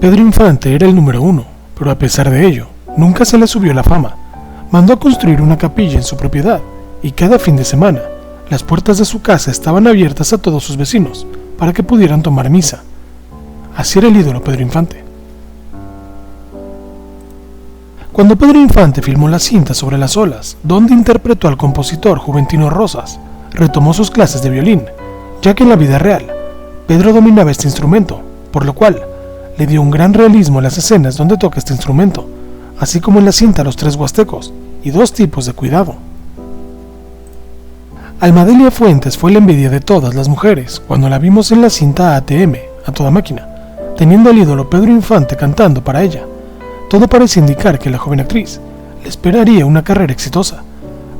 Pedro Infante era el número uno, pero a pesar de ello, nunca se le subió la fama. Mandó a construir una capilla en su propiedad, y cada fin de semana, las puertas de su casa estaban abiertas a todos sus vecinos, para que pudieran tomar misa. Así era el ídolo Pedro Infante. Cuando Pedro Infante filmó la cinta Sobre las olas, donde interpretó al compositor Juventino Rosas, retomó sus clases de violín, ya que en la vida real, Pedro dominaba este instrumento, por lo cual le dio un gran realismo a las escenas donde toca este instrumento, así como en la cinta Los Tres Huastecos y Dos tipos de cuidado. Almadelia Fuentes fue la envidia de todas las mujeres cuando la vimos en la cinta ATM, A Toda Máquina, teniendo al ídolo Pedro Infante cantando para ella. Todo parece indicar que la joven actriz le esperaría una carrera exitosa,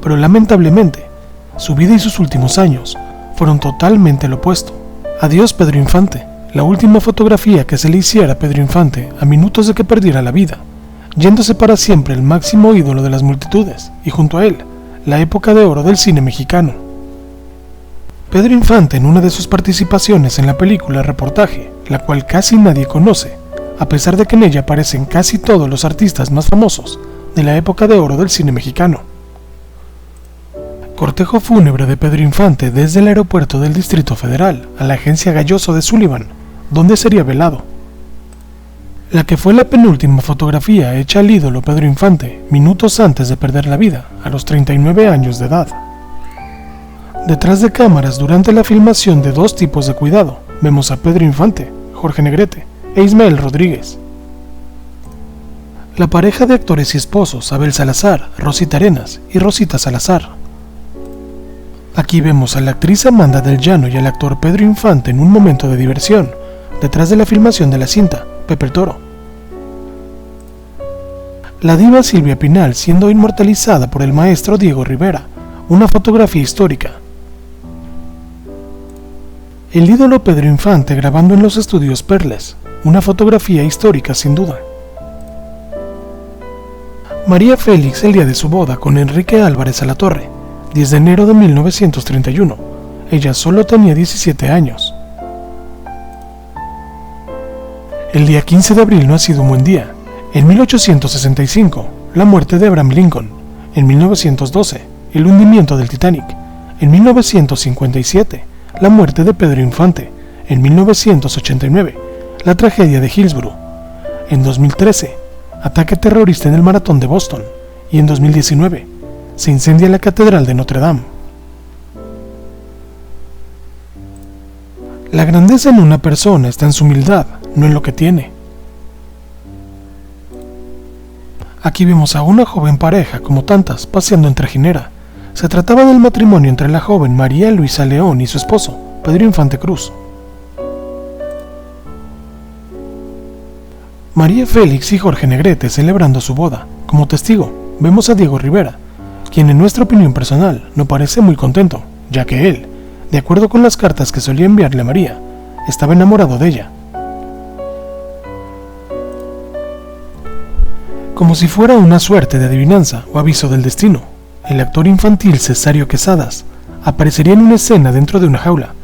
pero lamentablemente, su vida y sus últimos años fueron totalmente lo opuesto. Adiós Pedro Infante, la última fotografía que se le hiciera a Pedro Infante a minutos de que perdiera la vida, yéndose para siempre el máximo ídolo de las multitudes, y junto a él, la época de oro del cine mexicano. Pedro Infante, en una de sus participaciones en la película Reportaje, la cual casi nadie conoce, a pesar de que en ella aparecen casi todos los artistas más famosos de la época de oro del cine mexicano. Cortejo fúnebre de Pedro Infante desde el aeropuerto del Distrito Federal a la agencia Galloso de Sullivan, donde sería velado. La que fue la penúltima fotografía hecha al ídolo Pedro Infante minutos antes de perder la vida, a los 39 años de edad. Detrás de cámaras durante la filmación de Dos tipos de cuidado, vemos a Pedro Infante, Jorge Negrete e Ismael Rodríguez. La pareja de actores y esposos Abel Salazar, Rosita Arenas y Rosita Salazar. Aquí vemos a la actriz Amanda del Llano y al actor Pedro Infante en un momento de diversión, detrás de la filmación de la cinta, Pepe el Toro. La diva Silvia Pinal siendo inmortalizada por el maestro Diego Rivera, una fotografía histórica. El ídolo Pedro Infante grabando en los estudios Perles, una fotografía histórica sin duda. María Félix el día de su boda con Enrique Álvarez Alatorre, 10 de enero de 1931. Ella solo tenía 17 años. El día 15 de abril no ha sido un buen día. En 1865, la muerte de Abraham Lincoln. En 1912, el hundimiento del Titanic. En 1957, la muerte de Pedro Infante. En 1989, la tragedia de Hillsborough. En 2013, ataque terrorista en el maratón de Boston. Y en 2019, se incendia la Catedral de Notre Dame. La grandeza en una persona está en su humildad, no en lo que tiene. Aquí vemos a una joven pareja, como tantas, paseando en trajinera. Se trataba del matrimonio entre la joven María Luisa León y su esposo, Pedro Infante Cruz. María Félix y Jorge Negrete celebrando su boda. Como testigo, vemos a Diego Rivera, quien en nuestra opinión personal no parece muy contento, ya que él, de acuerdo con las cartas que solía enviarle a María, estaba enamorado de ella. Como si fuera una suerte de adivinanza o aviso del destino, el actor infantil Cesario Quesadas aparecería en una escena dentro de una jaula.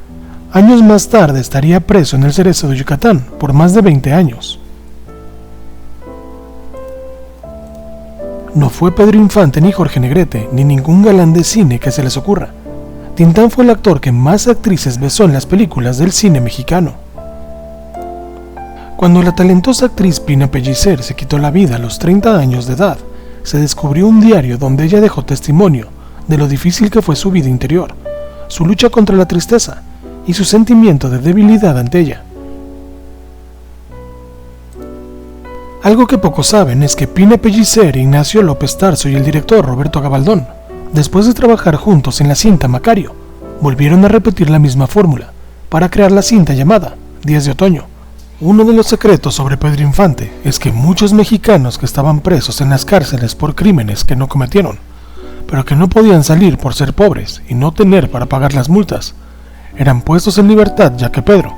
Años más tarde estaría preso en el Cerezo de Yucatán por más de 20 años. No fue Pedro Infante ni Jorge Negrete ni ningún galán de cine que se les ocurra. Tintán fue el actor que más actrices besó en las películas del cine mexicano. Cuando la talentosa actriz Pina Pellicer se quitó la vida a los 30 años de edad, se descubrió un diario donde ella dejó testimonio de lo difícil que fue su vida interior, su lucha contra la tristeza y su sentimiento de debilidad ante ella. Algo que pocos saben es que Pina Pellicer, Ignacio López Tarso y el director Roberto Gabaldón, después de trabajar juntos en la cinta Macario, volvieron a repetir la misma fórmula para crear la cinta llamada Días de Otoño. Uno de los secretos sobre Pedro Infante es que muchos mexicanos que estaban presos en las cárceles por crímenes que no cometieron, pero que no podían salir por ser pobres y no tener para pagar las multas, eran puestos en libertad, ya que Pedro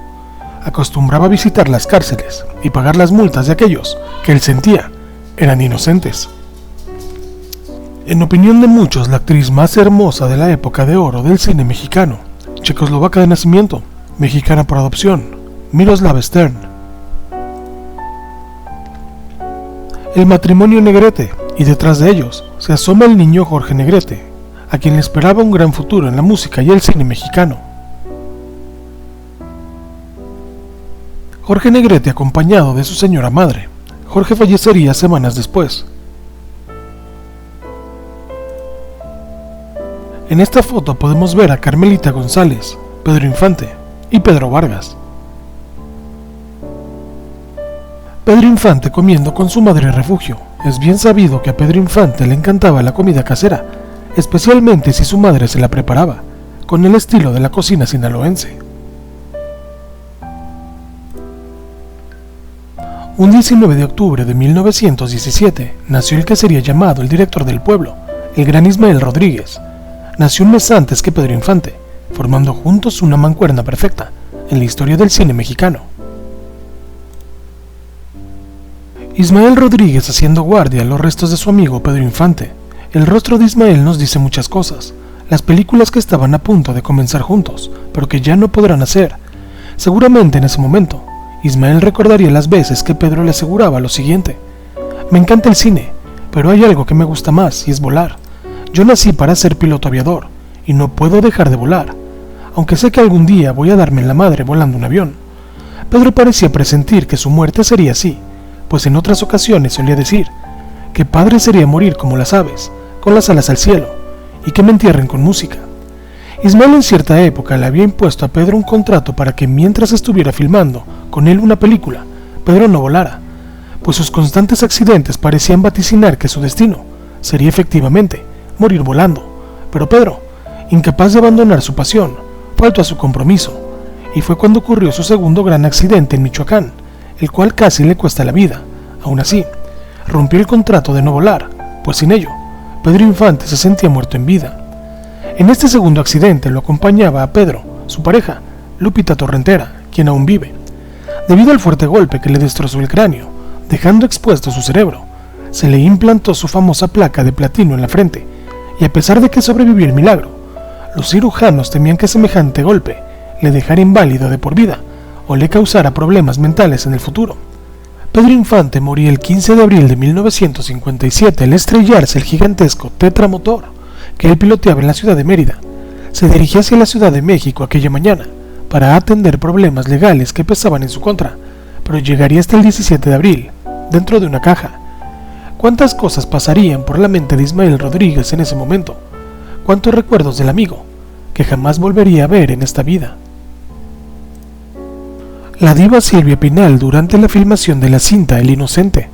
acostumbraba a visitar las cárceles y pagar las multas de aquellos que él sentía eran inocentes. En opinión de muchos, la actriz más hermosa de la época de oro del cine mexicano, checoslovaca de nacimiento, mexicana por adopción, Miroslava Stern. el matrimonio Negrete, y detrás de ellos se asoma el niño Jorge Negrete, a quien le esperaba un gran futuro en la música y el cine mexicano. Jorge Negrete acompañado de su señora madre. Jorge fallecería semanas después. En esta foto podemos ver a Carmelita González, Pedro Infante y Pedro Vargas. Pedro Infante comiendo con su madre refugio. Es bien sabido que a Pedro Infante le encantaba la comida casera, especialmente si su madre se la preparaba, con el estilo de la cocina sinaloense. Un 19 de octubre de 1917 nació el que sería llamado el director del pueblo, el gran Ismael Rodríguez. Nació un mes antes que Pedro Infante, formando juntos una mancuerna perfecta en la historia del cine mexicano. Ismael Rodríguez haciendo guardia a los restos de su amigo Pedro Infante. El rostro de Ismael nos dice muchas cosas, las películas que estaban a punto de comenzar juntos, pero que ya no podrán hacer. Seguramente en ese momento, Ismael recordaría las veces que Pedro le aseguraba lo siguiente: me encanta el cine, pero hay algo que me gusta más y es volar. Yo nací para ser piloto aviador y no puedo dejar de volar, aunque sé que algún día voy a darme en la madre volando un avión. Pedro parecía presentir que su muerte sería así, pues en otras ocasiones solía decir que padre sería morir como las aves, con las alas al cielo, y que me entierren con música. Ismael en cierta época le había impuesto a Pedro un contrato para que mientras estuviera filmando con él una película, Pedro no volara, pues sus constantes accidentes parecían vaticinar que su destino sería efectivamente morir volando. Pero Pedro, incapaz de abandonar su pasión, faltó a su compromiso, y fue cuando ocurrió su segundo gran accidente en Michoacán, el cual casi le cuesta la vida. Aún así, rompió el contrato de no volar, pues sin ello, Pedro Infante se sentía muerto en vida. En este segundo accidente lo acompañaba a Pedro, su pareja, Lupita Torrentera, quien aún vive. Debido al fuerte golpe que le destrozó el cráneo, dejando expuesto su cerebro, se le implantó su famosa placa de platino en la frente, y a pesar de que sobrevivió el milagro, los cirujanos temían que semejante golpe le dejara inválido de por vida o le causara problemas mentales en el futuro. Pedro Infante moría el 15 de abril de 1957 al estrellarse el gigantesco tetramotor que él piloteaba en la ciudad de Mérida. Se dirigía hacia la Ciudad de México aquella mañana para atender problemas legales que pesaban en su contra, pero llegaría hasta el 17 de abril, dentro de una caja. ¿Cuántas cosas pasarían por la mente de Ismael Rodríguez en ese momento? ¿Cuántos recuerdos del amigo que jamás volvería a ver en esta vida? La diva Silvia Pinal durante la filmación de la cinta El Inocente.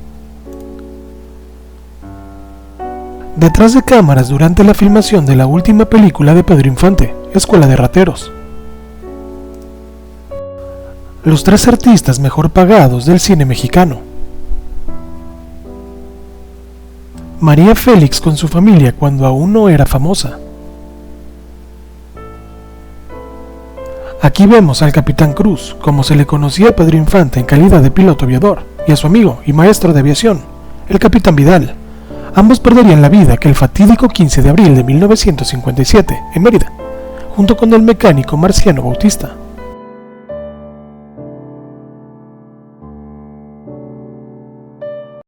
Detrás de cámaras durante la filmación de la última película de Pedro Infante, Escuela de Rateros. Los 3 artistas mejor pagados del cine mexicano. María Félix con su familia cuando aún no era famosa. Aquí vemos al Capitán Cruz, como se le conocía a Pedro Infante en calidad de piloto aviador, y a su amigo y maestro de aviación, el Capitán Vidal. Ambos perderían la vida aquel fatídico 15 de abril de 1957 en Mérida, junto con el mecánico Marciano Bautista.